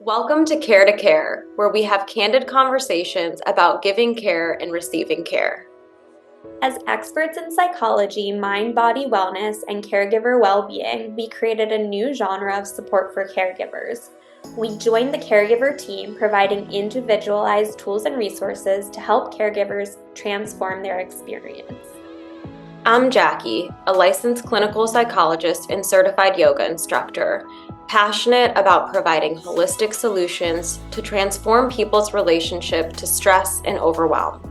Welcome to Care, where we have candid conversations about giving care and receiving care. As experts in psychology, mind-body wellness, and caregiver well-being, we created a new genre of support for caregivers. We joined the caregiver team, providing individualized tools and resources to help caregivers transform their experience. I'm Jackie, a licensed clinical psychologist and certified yoga instructor, passionate about providing holistic solutions to transform people's relationship to stress and overwhelm.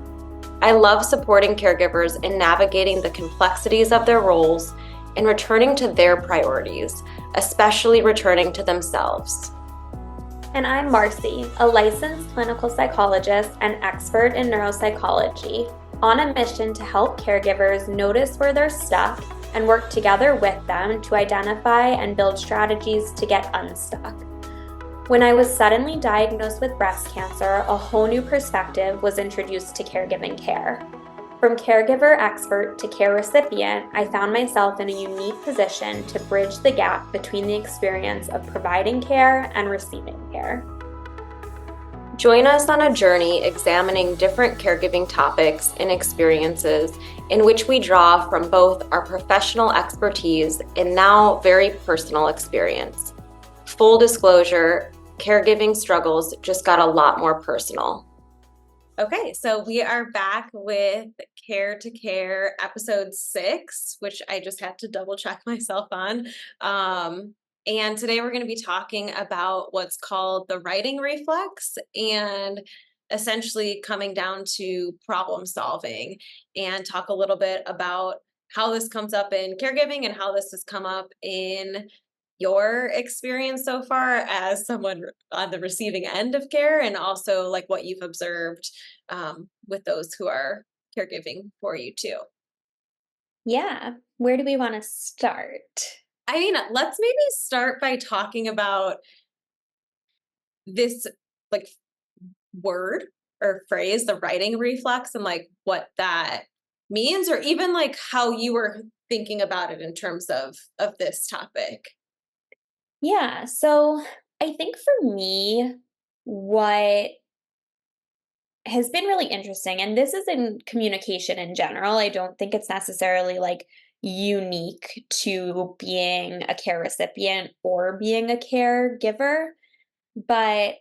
I love supporting caregivers in navigating the complexities of their roles and returning to their priorities, especially returning to themselves. And I'm Marcie, a licensed clinical psychologist and expert in neuropsychology, on a mission to help caregivers notice where they're stuck and work together with them to identify and build strategies to get unstuck. When I was suddenly diagnosed with breast cancer, a whole new perspective was introduced to caregiving care. From caregiver expert to care recipient, I found myself in a unique position to bridge the gap between the experience of providing care and receiving care. Join us on a journey examining different caregiving topics and experiences in which we draw from both our professional expertise and now very personal experience. Full disclosure, caregiving struggles just got a lot more personal. Okay, so we are back with Care episode 6, which I just had to double check myself on. And today we're going to be talking about what's called the writing reflex and essentially coming down to problem solving and talk a little bit about how this comes up in caregiving and how this has come up in your experience so far as someone on the receiving end of care, and also like what you've observed with those who are caregiving for you too. Yeah, where do we want to start? I mean, let's maybe start by talking about this like word or phrase, the writing reflex, and like what that means, or even like how you were thinking about it in terms of this topic. Yeah, so I think for me, what has been really interesting, and this is in communication in general. I don't think it's necessarily like unique to being a care recipient or being a caregiver, but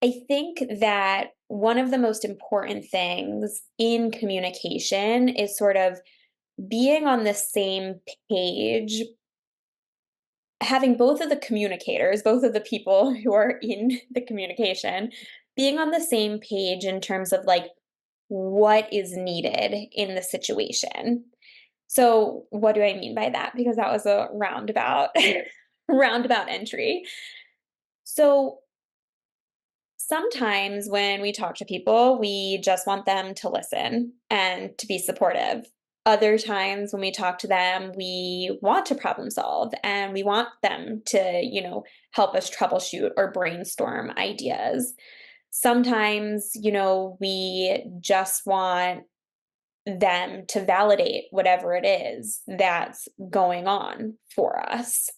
I think that one of the most important things in communication is sort of being on the same page, having both of the communicators, both of the people who are in the communication, being on the same page in terms of like what is needed in the situation. So, what do I mean by that? Because that was a roundabout roundabout entry. So, sometimes when we talk to people, we just want them to listen and to be supportive. Other times when we talk to them, we want to problem solve and we want them to, help us troubleshoot or brainstorm ideas. Sometimes, we just want them to validate whatever it is that's going on for us.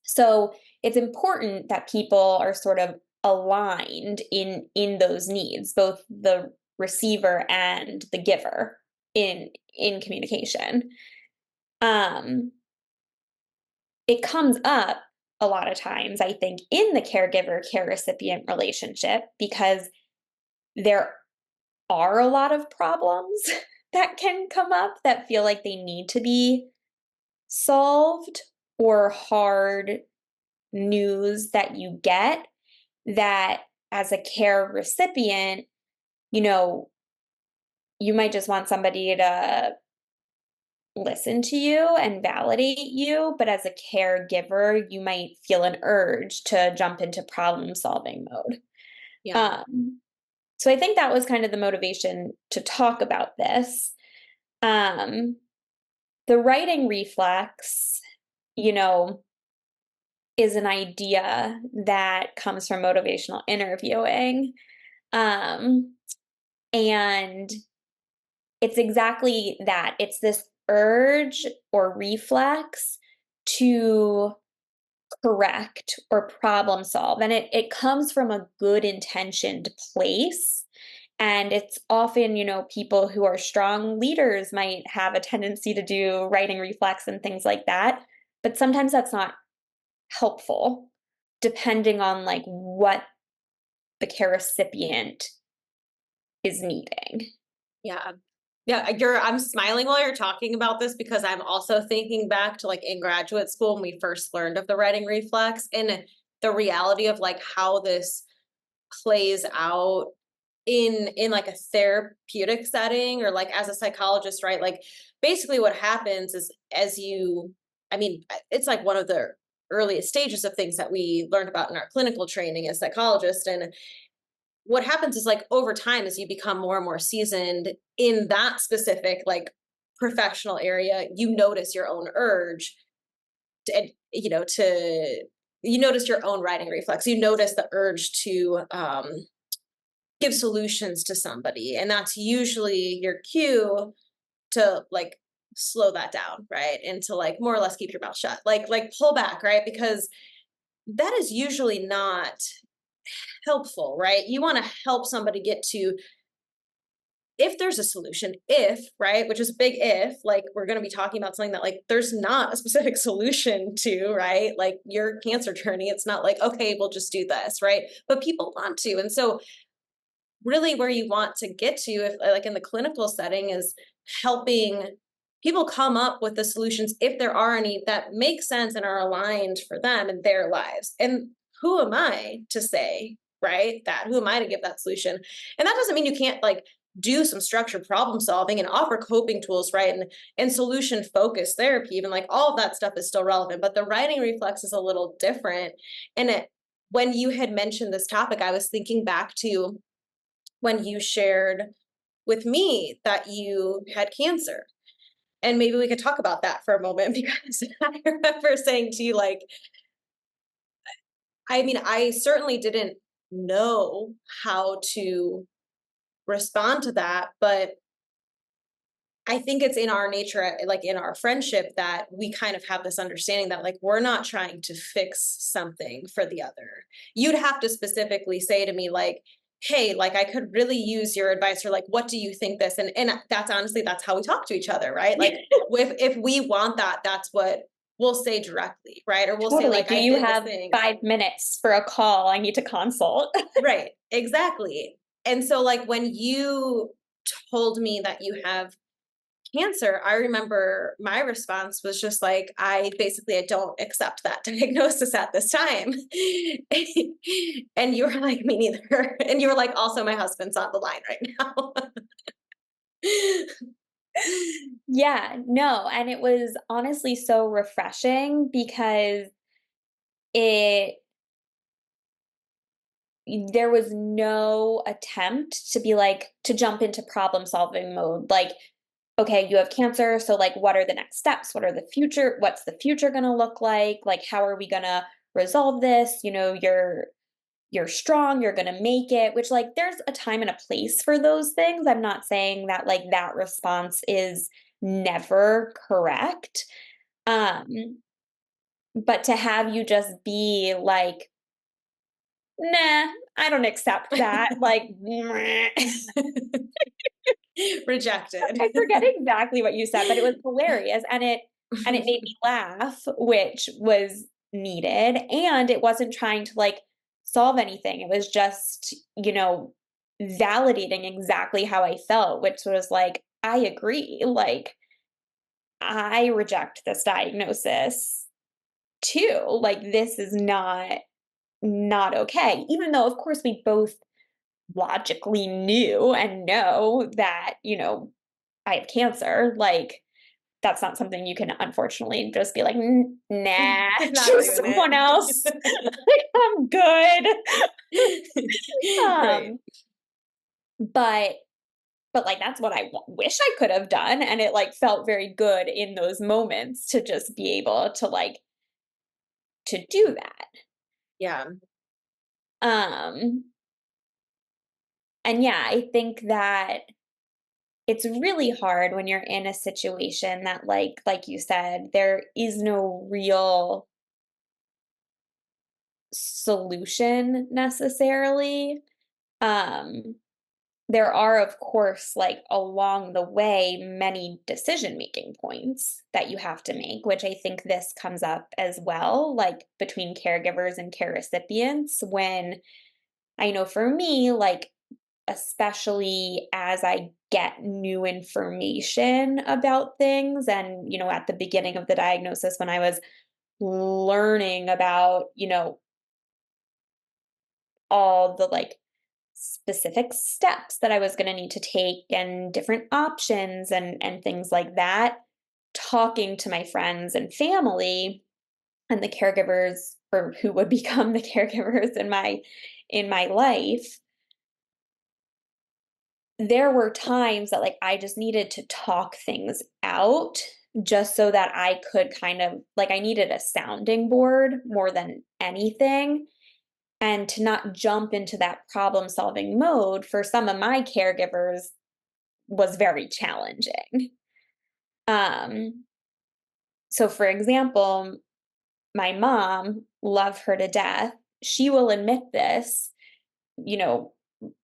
So it's important that people are sort of aligned in those needs, both the receiver and the giver in communication. Um, it comes up a lot of times, I think, in the caregiver care recipient relationship because there are a lot of problems that can come up that feel like they need to be solved, or hard news that you get that as a care recipient, you know, you might just want somebody to listen to you and validate you, but as a caregiver, you might feel an urge to jump into problem solving mode. Yeah. So I think that was kind of the motivation to talk about this. Um, the writing reflex, you know, is an idea that comes from motivational interviewing. Um, and it's exactly that. It's this urge or reflex to correct or problem solve. And it comes from a good intentioned place. And it's often, people who are strong leaders might have a tendency to do writing reflex and things like that. But sometimes that's not helpful, depending on like what the care recipient is needing. Yeah. Yeah, I'm smiling while you're talking about this because I'm also thinking back to like in graduate school when we first learned of the writing reflex and the reality of like how this plays out in like a therapeutic setting or like as a psychologist, right? Like basically what happens is I mean, it's like one of the earliest stages of things that we learned about in our clinical training as psychologists. And what happens is like over time as you become more and more seasoned in that specific like professional area, you notice your own urge to, you notice your own writing reflex. You notice the urge to give solutions to somebody, and that's usually your cue to like slow that down, right? And to like more or less keep your mouth shut, like pull back, right? Because that is usually not helpful, right? You want to help somebody get to, if there's a solution, if, right, which is a big if, like we're going to be talking about something that like there's not a specific solution to, right? Like your cancer journey, it's not like, okay, we'll just do this, right? But people want to. And so really where you want to get to, if like in the clinical setting, is helping people come up with the solutions, if there are any, that make sense and are aligned for them and their lives. And who am I to say, right, that who am I to give that solution? And that doesn't mean you can't like do some structured problem solving and offer coping tools, right, and solution focused therapy, even like all of that stuff is still relevant, but the writing reflex is a little different. And when you had mentioned this topic, I was thinking back to when you shared with me that you had cancer. And maybe we could talk about that for a moment because I remember saying to you, like, I mean, I certainly didn't know how to respond to that, but I think it's in our nature, like in our friendship, that we kind of have this understanding that like we're not trying to fix something for the other. You'd have to specifically say to me like, hey, like I could really use your advice, or like what do you think this, and that's honestly that's how we talk to each other, right? Like if we want that, that's what we'll say directly, right? Or we'll say Totally. like Do I you did this have thing. 5 minutes for a call? I need to consult. Right, exactly. And so like when you told me that you have cancer, I remember my response was just like, I don't accept that diagnosis at this time. And you were like, me neither. And you were like, also, my husband's on the line right now. Yeah, no, and it was honestly so refreshing because it there was no attempt to be like to jump into problem solving mode. Like, okay, you have cancer, so like what are the next steps? What's the future going to look like? Like how are we going to resolve this? You're strong, you're going to make it, which like there's a time and a place for those things. I'm not saying that like that response is never correct. Um but to have you just be like, "Nah, I don't accept that." Like, Rejected. I forget exactly what you said, but it was hilarious, and it made me laugh, which was needed, and it wasn't trying to, like, solve anything. It was just, validating exactly how I felt, which was like, "I agree." Like, "I reject this diagnosis too." Like, this is not okay. Even though, of course, we both logically knew and know that, I have cancer, like, that's not something you can unfortunately just be like, Nah, Not choose doing someone else. it. Like, I'm good." Right. Um, but like, that's what wish I could have done, and it, like, felt very good in those moments to just be able to, like, to do that. Yeah. Um, and yeah, I think that it's really hard when you're in a situation that like you said, there is no real solution necessarily. Um, there are, of course, like along the way, many decision making points that you have to make, which I think this comes up as well, like between caregivers and care recipients. When I know for me, like, especially as I get new information about things, and, at the beginning of the diagnosis, when I was learning about, all the like specific steps that I was going to need to take and different options and things like that, talking to my friends and family and the caregivers, or who would become the caregivers in my life, there were times that like I just needed to talk things out just so that I could kind of like I needed a sounding board more than anything, and to not jump into that problem solving mode for some of my caregivers was very challenging. Um, so for example, my mom, love her to death. She will admit this, you know,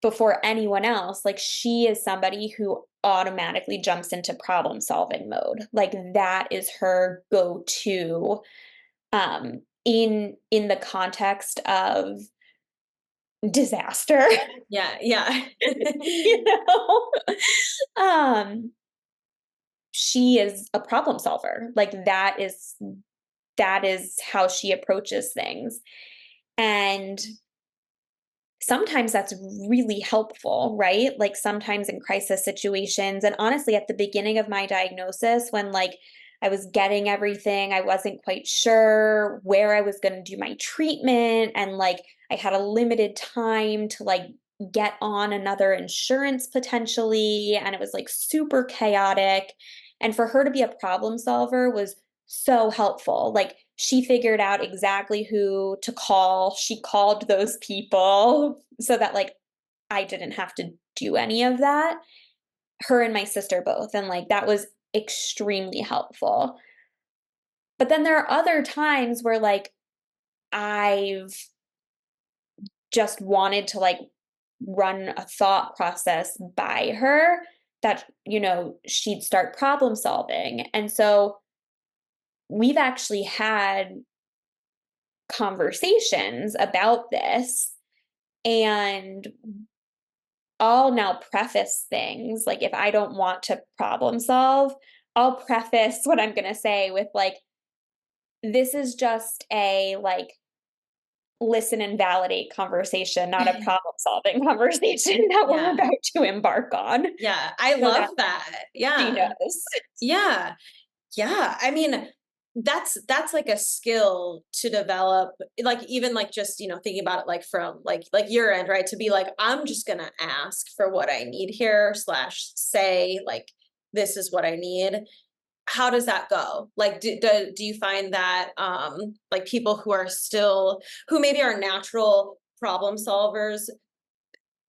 before anyone else. Like she is somebody who automatically jumps into problem solving mode. Like that is her go-to in the context of disaster. Yeah, yeah. you know? Um, she is a problem solver. Like that is how she approaches things. And sometimes that's really helpful, right? Like sometimes in crisis situations, and honestly at the beginning of my diagnosis, when like I was getting everything, I wasn't quite sure where I was going to do my treatment, and like I had a limited time to like get on another insurance potentially, and it was like super chaotic. And for her to be a problem solver was so helpful. Like she figured out exactly who to call. She called those people so that like I didn't have to do any of that. Her and my sister both. And like that was extremely helpful. But then there are other times where like I've just wanted to like run a thought process by her that, she'd start problem solving. And so we've actually had conversations about this, and I'll now preface things like if I don't want to problem solve, I'll preface what I'm going to say with like this is just a like listen and validate conversation, not a problem solving conversation that we're Yeah. about to embark on, Yeah, I so love that that. she Yeah. knows. Yeah. Yeah. I mean, that's like a skill to develop, like even like just, thinking about it like from like your end, right? To be like, I'm just gonna ask for what I need here, slash say like this is what I need. How does that go? Like do you find that like people who maybe are natural problem solvers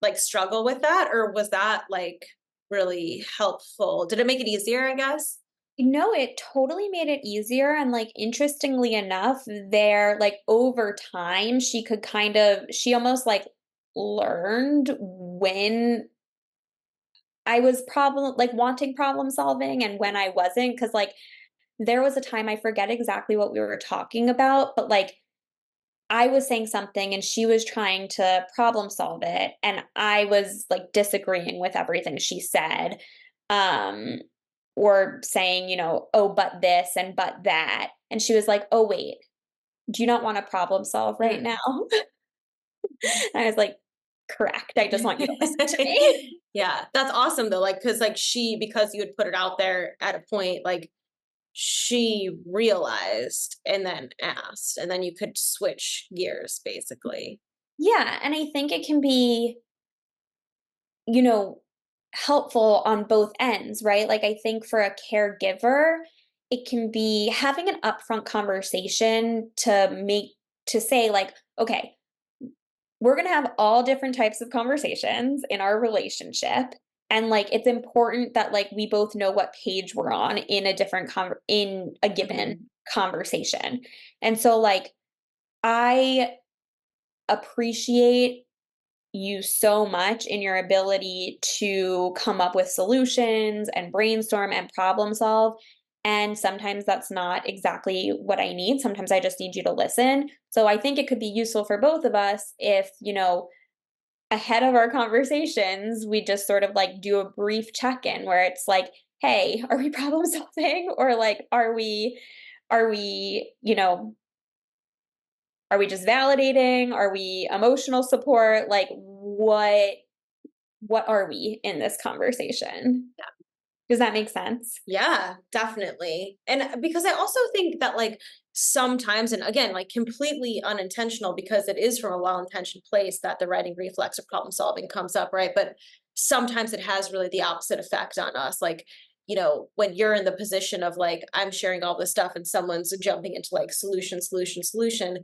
like struggle with that, or was that like really helpful? Did it make it easier, I guess? No, it totally made it easier, and, like, interestingly enough, there like, over time, she almost, like, learned when I was wanting problem solving and when I wasn't. Because like, there was a time, I forget exactly what we were talking about, but, like, I was saying something and she was trying to problem solve it, and I was, like, disagreeing with everything she said, um, or saying, "Oh, but this and but that." And she was like, "Oh, wait, do you not wanna problem solve right Mm. now?" And I was like, "Correct, I just want you to listen to me." Yeah, that's awesome though. Like, because you had put it out there at a point, like she realized and then asked, and then you could switch gears basically. Yeah, and I think it can be, you know, helpful on both ends, right? Like, I think for a caregiver, it can be having an upfront conversation to say, like, okay, we're going to have all different types of conversations in our relationship. And like, it's important that like we both know what page we're on in in a given Mhm. conversation. And so, like, I appreciate you so much in your ability to come up with solutions and brainstorm and problem solve. And sometimes that's not exactly what I need. Sometimes I just need you to listen. So I think it could be useful for both of us if, ahead of our conversations, we just sort of like do a brief check in where it's like, hey, are we problem solving? Or like, are we, are we just validating? Are we emotional support? Like what are we in this conversation? Does that make sense? Yeah, definitely. And because I also think that like sometimes, and again, like completely unintentional because it is from a well-intentioned place that the writing reflex or problem solving comes up, right? But sometimes it has really the opposite effect on us. Like, when you're in the position of like, I'm sharing all this stuff and someone's jumping into like solution, solution, solution,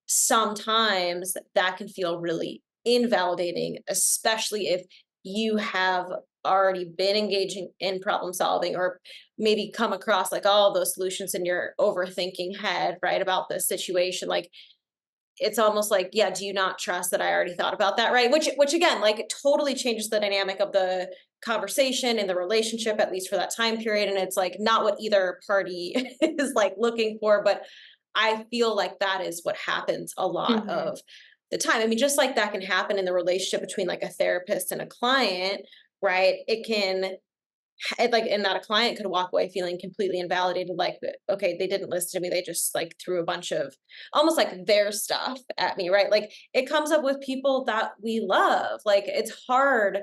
sometimes that can feel really invalidating, especially if you have already been engaging in problem solving or maybe come across like all those solutions in your overthinking head, right, about this situation. Like it's almost like, yeah, do you not trust that I already thought about that, right? Which again, like it totally changes the dynamic of the conversation and the relationship, at least for that time period. And it's like not what either party is like looking for, but I feel like that is what happens a lot Mhm. of the time. I mean, just like that can happen in the relationship between like a therapist and a client, right? Like and that a client could walk away feeling completely invalidated, like, okay, they didn't listen to me, they just like threw a bunch of almost like their stuff at me, right? Like it comes up with people that we love. Like it's hard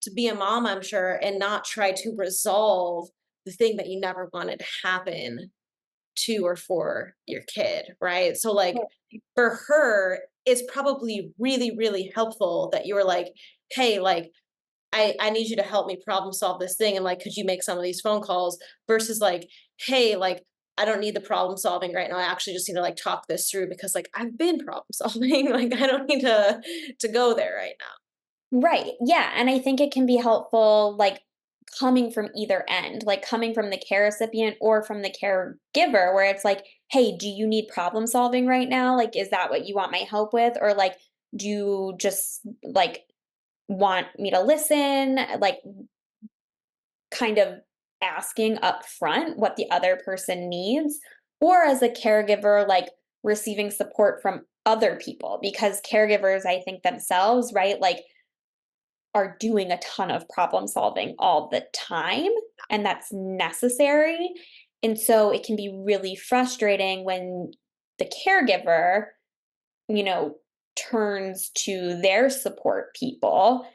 to be a mom, I'm sure, and not try to resolve the thing that you never wanted to happen to or for your kid, right? So like for her, it's probably really, really helpful that you were like, hey, like I need you to help me problem solve this thing. And like, could you make some of these phone calls versus like, hey, like, I don't need the problem solving right now. I actually just need to like talk this through because like I've been problem solving. Like I don't need to go there right now. Right. Yeah. And I think it can be helpful, like coming from either end, like coming from the care recipient or from the caregiver, where it's like, hey, do you need problem solving right now? Like, is that what you want my help with? Or like, do you just like want me to listen? Like, kind of asking up front what the other person needs, or as a caregiver, like receiving support from other people, because caregivers, I think themselves, right, like are doing a ton of problem solving all the time, and that's necessary. And so it can be really frustrating when the caregiver, you know, turns to their support people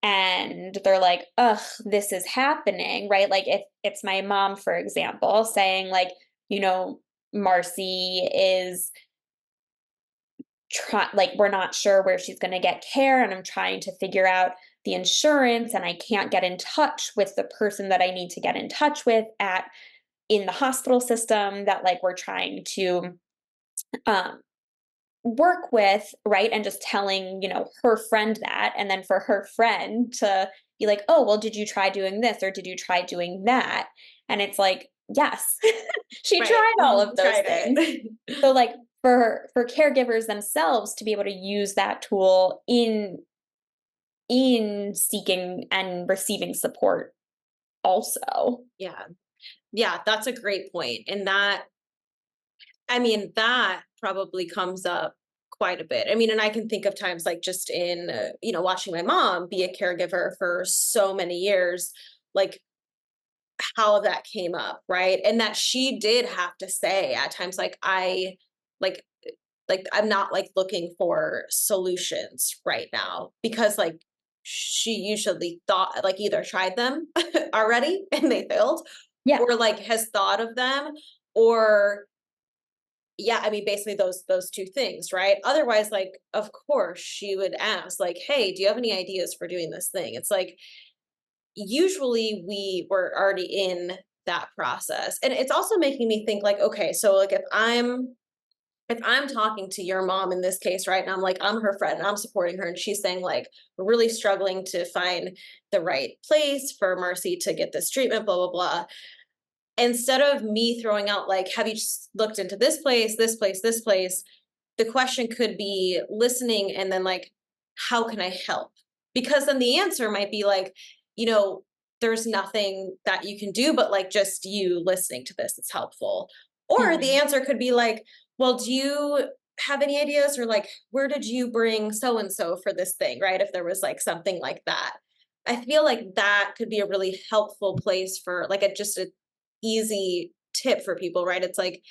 and they're like, ugh, this is happening, right? Like if it's my mom, for example, saying, like, Marcie is like we're not sure where she's going to get care, and I'm trying to figure out the insurance, and I can't get in touch with the person that I need to get in touch with at in the hospital system that like we're trying to um work with, right? And just telling, her friend that, and then for her friend to be like, "Oh, well, did you try doing this or did you try doing that?" And it's like, "Yes." She Right. tried all of those Tried things. it. So like for caregivers themselves to be able to use that tool in seeking and receiving support also. Yeah. Yeah, that's a great point. And that, I mean, that probably comes up quite a bit. I mean, and I can think of times like just in, watching my mom be a caregiver for so many years, like how that came up, right? And that she did have to say at times, like, I'm not like looking for solutions right now because like she usually thought like either tried them already and they failed Yeah. or like has thought of them or yeah, I mean, basically those two things, right? Otherwise, like, of course, she would ask, like, "Hey, do you have any ideas for doing this thing?" It's like usually we were already in that process, and it's also making me think, like, okay, so like if I'm talking to your mom in this case, right, and I'm like, I'm her friend, and I'm supporting her, and she's saying like, we're really struggling to find the right place for Marcy to get this treatment, blah blah blah instead of me throwing out like have you just looked into this place, this place, this place, the question could be listening and then like, how can I help? Because then the answer might be like, you know, there's nothing that you can do, but like just you listening to this is helpful. Or the Mhm. answer could be like, well, do you have any ideas, or like, where did you bring so and so for this thing, right? If there was like something like that. I feel like that could be a really helpful place for like a just a easy tip for people, right? It's like,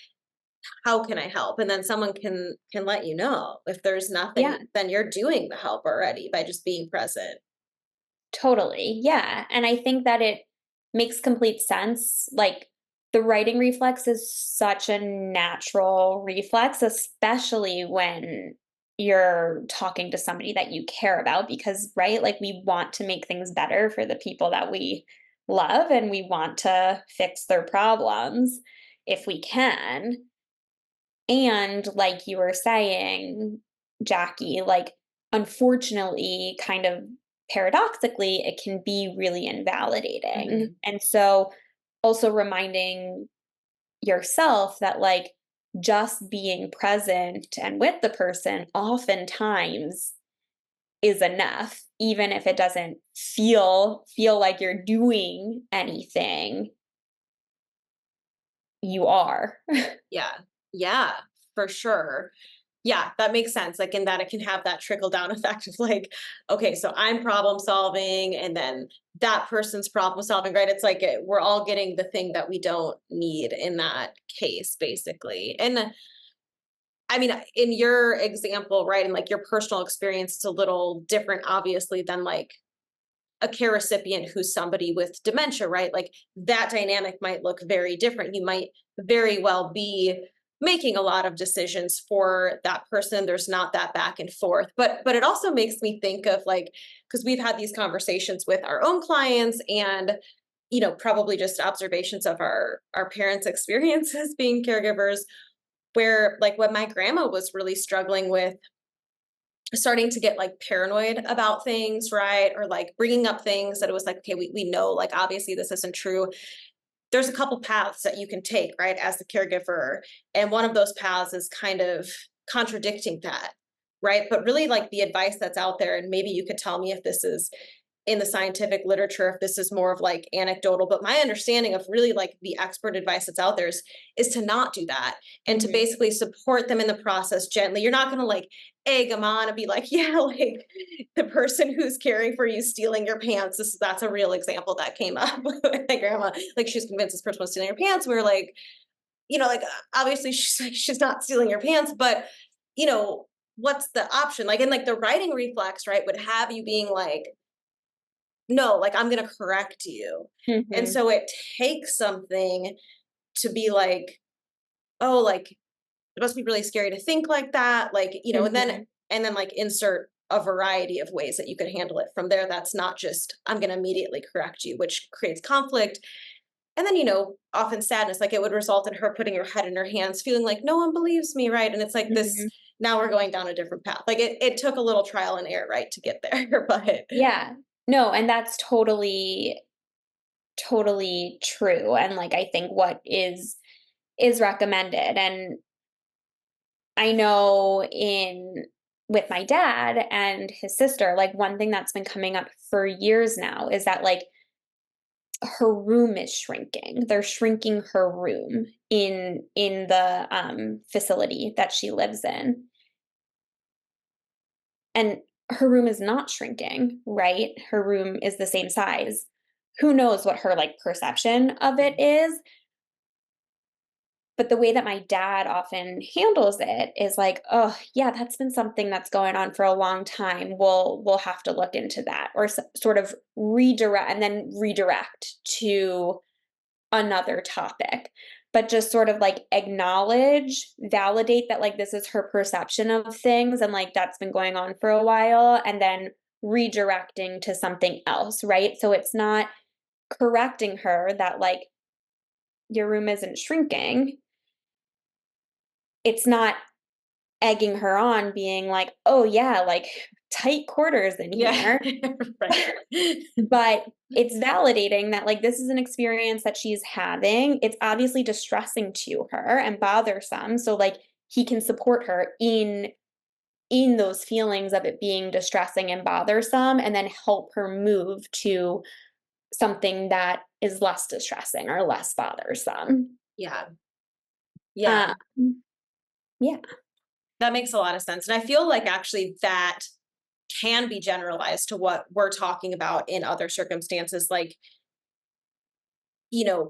how can I help? And then someone can let you know. If there's Yeah, nothing, then you're doing the help already by just being present. totally. Yeah. And I think that it makes complete sense. Like the writing reflex is such a natural reflex, especially when you're talking to somebody that you care about, because, right, like we want to make things better for the people that we love and we want to fix their problems if we can. And like you were saying, Jackie, like unfortunately, kind of paradoxically, it can be really invalidating. Mhm. And so also reminding yourself that like just being present and with the person oftentimes is enough, even if it doesn't feel like you're doing anything, you are. Yeah. Yeah, for sure. Yeah, that makes sense. Like in that it can have that trickle down effect of like, okay, so I'm problem solving and then that person's problem solving, right? It's like we're all getting the thing that we don't need in that case, basically. And I mean, in your example, right, and like your personal experience, it's a little different, obviously, than like a care recipient who's somebody with dementia, right? Like that dynamic might look very different. You might very well be making a lot of decisions for that person. There's not that back and forth. But it also makes me think of like, because we've had these conversations with our own clients and probably just observations of our parents' experiences being caregivers, where like when my grandma was really struggling with starting to get like paranoid about things, right? Or like bringing up things that it was like, okay, we know like obviously this isn't true. There's a couple paths that you can take, right, as the caregiver. And one of those paths is kind of contradicting that, right? But really like the advice that's out there, and maybe you could tell me if this is in the scientific literature, if this is more of like anecdotal, but my understanding of really like the expert advice that's out there is to not do that and to Mhm. basically support them in the process gently. You're not going to like egg them on and be like, yeah, like the person who's caring for you stealing your pants. That's a real example that came up with my grandma. Like she was convinced this person was stealing her pants. We were like, like obviously she's not stealing your pants, but you know, what's the option? Like, and like the writing reflex, right, would have you being like, no, like I'm going to correct you. And Mhm. so it takes something to be like, oh, like it must be really scary to think like that. Like, Mhm. and then like insert a variety of ways that you could handle it from there. That's not just, I'm going to immediately correct you, which creates conflict. And then, often sadness, like it would result in her putting her head in her hands, feeling like no one believes me. Right. And it's like this, Mhm. now we're going down a different path. Like it took a little trial and error, right, to get there. But Yeah. No, and that's totally true, and, like, I think what is recommended, and I know in with my dad and his sister, like, one thing that's been coming up for years now is that, like, her room is shrinking. They're shrinking her room in the, facility that she lives in, and her room is not shrinking, right? Her room is the same size. Who knows what her, like, perception of it is, but the way that my dad often handles it is like, "Oh, yeah, that's been something that's going on for a long time. We'll have to look into that," or sort of redirect and then redirect to another topic. But just sort of like acknowledge, validate that like this is her perception of things and like that's been going on for a while, and then redirecting to something else, right? So it's not correcting her that like your room isn't shrinking. It's not egging her on being like, "Oh, yeah, like, tight quarters in yeah, here." right. But it's validating that, like, this is an experience that she's having. It's obviously distressing to her and bothersome, so, like, he can support her in those feelings of it being distressing and bothersome, and then help her move to something that is less distressing or less bothersome. Yeah. Yeah. Um, yeah. That makes a lot of sense. And I feel like actually that can be generalized to what we're talking about in other circumstances. Like,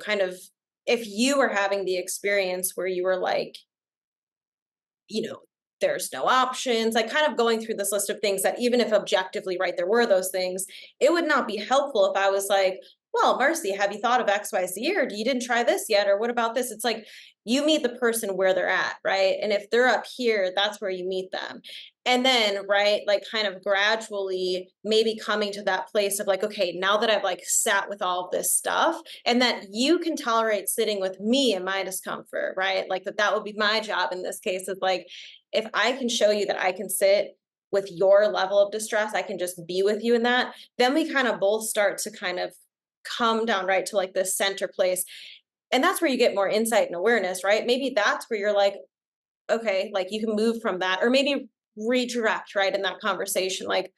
kind of if you were having the experience where you were like, you know, there's no options, like kind of going through this list of things that even if objectively, right, there were those things, it would not be helpful if I was like, well, Marcy, have you thought of XYZ, or you didn't try this yet? Or what about this? It's like you meet the person where they're at, right? And if they're up here, that's where you meet them. And then, right, like kind of gradually maybe coming to that place of like, okay, now that I've like sat with all of this stuff, and that you can tolerate sitting with me and my discomfort, right? Like that would be my job in this case, is like, if I can show you that I can sit with your level of distress, I can just be with you in that, then we kind of both start to kind of come down right to like this center place. And that's where you get more insight and awareness, right? Maybe that's where you're like, okay, like you can move from that, or maybe redirect, right, in that conversation, like,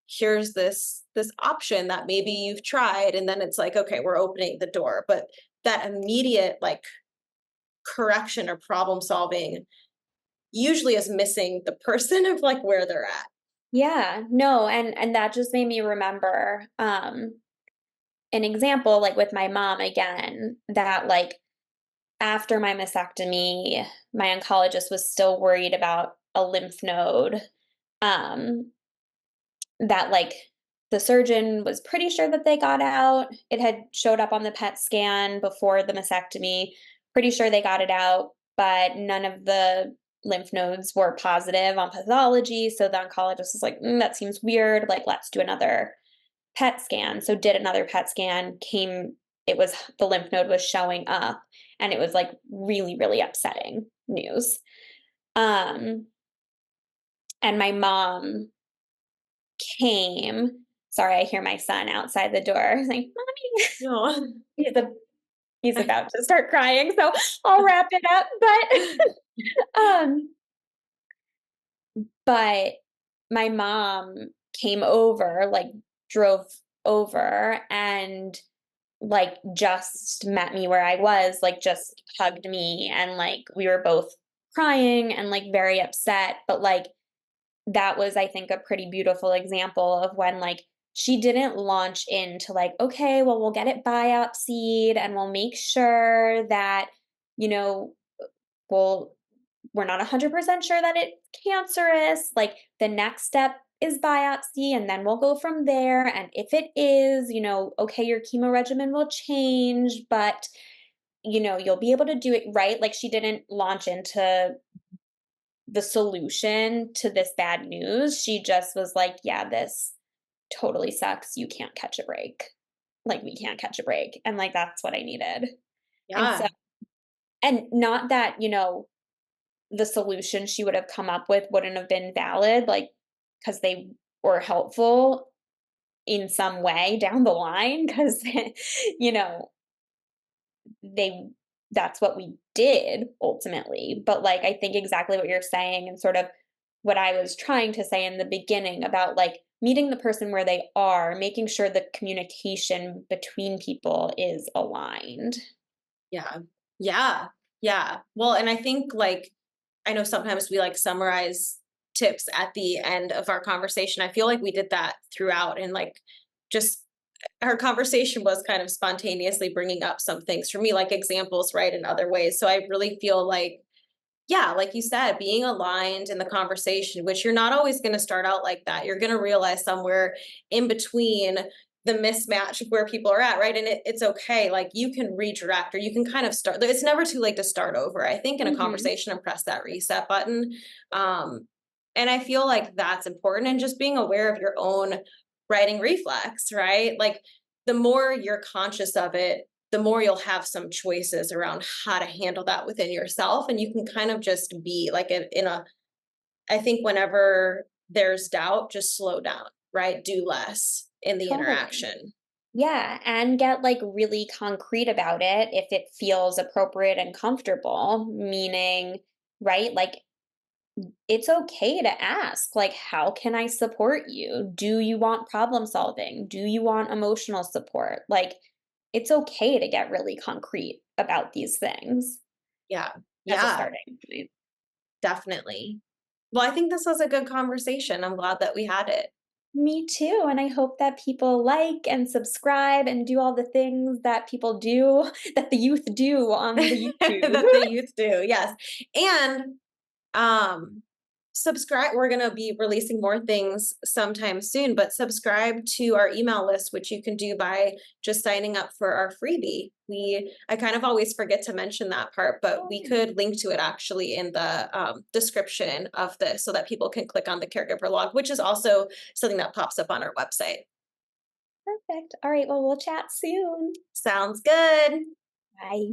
here's this option that maybe you've tried, and then it's like, okay, we're opening the door. But that immediate like correction or problem solving usually is missing the person of like where they're at. Yeah, no, and that just made me remember, an example, like, with my mom again, that, like, after my mastectomy, my oncologist was still worried about a lymph node, um, that, like, the surgeon was pretty sure that they got out. It had showed up on the PET scan before the mastectomy, pretty sure they got it out, but none of the lymph nodes were positive on pathology, so the oncologist was like, "That seems weird, like, let's do another PET scan." So did another PET scan, came it was the lymph node was showing up, and it was, like, really, really upsetting news. Um, and my mom came sorry, I hear my son outside the door. He's like, "Mommy." No. He's a he's about to start crying, so I'll wrap it up, um, but my mom came over, like, drove over and, like, just met me where I was, like, just hugged me, and, like, we were both crying and, like, very upset, but, like, that was, I think, a pretty beautiful example of when, like, she didn't launch into, like, "Okay, well, we'll get it biopsied, and we'll make sure that, you know, well, we're not 100% sure that it's cancerous. Like, the next step is biopsy, and then we'll go from there. And if it is, okay, your chemo regimen will change, but, you'll be able to do it right." Like, she didn't launch into the solution to this bad news. She just was like, yeah, this totally sucks. You can't catch a break. Like, we can't catch a break. And, like, that's what I needed. And so, Yeah. and not that, the solution she would have come up with wouldn't have been valid, like, because they were helpful in some way down the line, because, you know, they that's what we did ultimately. But, like, I think exactly what you're saying and sort of what I was trying to say in the beginning about, like, meeting the person where they are, making sure the communication between people is aligned. Yeah. Yeah. Yeah. Well, and I think like, I know sometimes we like summarize tips at the end of our conversation. I feel like we did that throughout, and like just our conversation was kind of spontaneously bringing up some things for me, like examples, right, in other ways. So I really feel like, yeah, like you said, being aligned in the conversation, which you're not always going to start out like that. You're going to realize somewhere in between the mismatch of where people are at, right? And it's okay. Like you can redirect, or you can kind of start. It's never too late to start over, I think, in a Mhm. conversation, and press that reset button. Um, and I feel like that's important. And just being aware of your own writing reflex, right? Like the more you're conscious of it, the more you'll have some choices around how to handle that within yourself. And you can kind of just be like in a, I think whenever there's doubt, just slow down, right? Do less in the Totally. interaction. Yeah, and get, like, really concrete about it if it feels appropriate and comfortable, meaning, right? Like, it's okay to ask, like, how can I support you? Do you want problem solving? Do you want emotional support? Like, it's okay to get really concrete about these things Yeah. as a Yeah, starting point. definitely. Well, I think this was a good conversation. I'm glad that we had it. Me too. And I hope that people like and subscribe and do all the things that people do, that the youth do on the YouTube. That the youth do. Yes. And um subscribe, we're going to be releasing more things sometime soon, but subscribe to our email list, which you can do by just signing up for our freebie. I kind of always forget to mention that part, but we could link to it actually in the description of this so that people can click on the caregiver log, which is also something that pops up on our website. Perfect. All right. Well, we'll chat soon. Sounds good. Bye.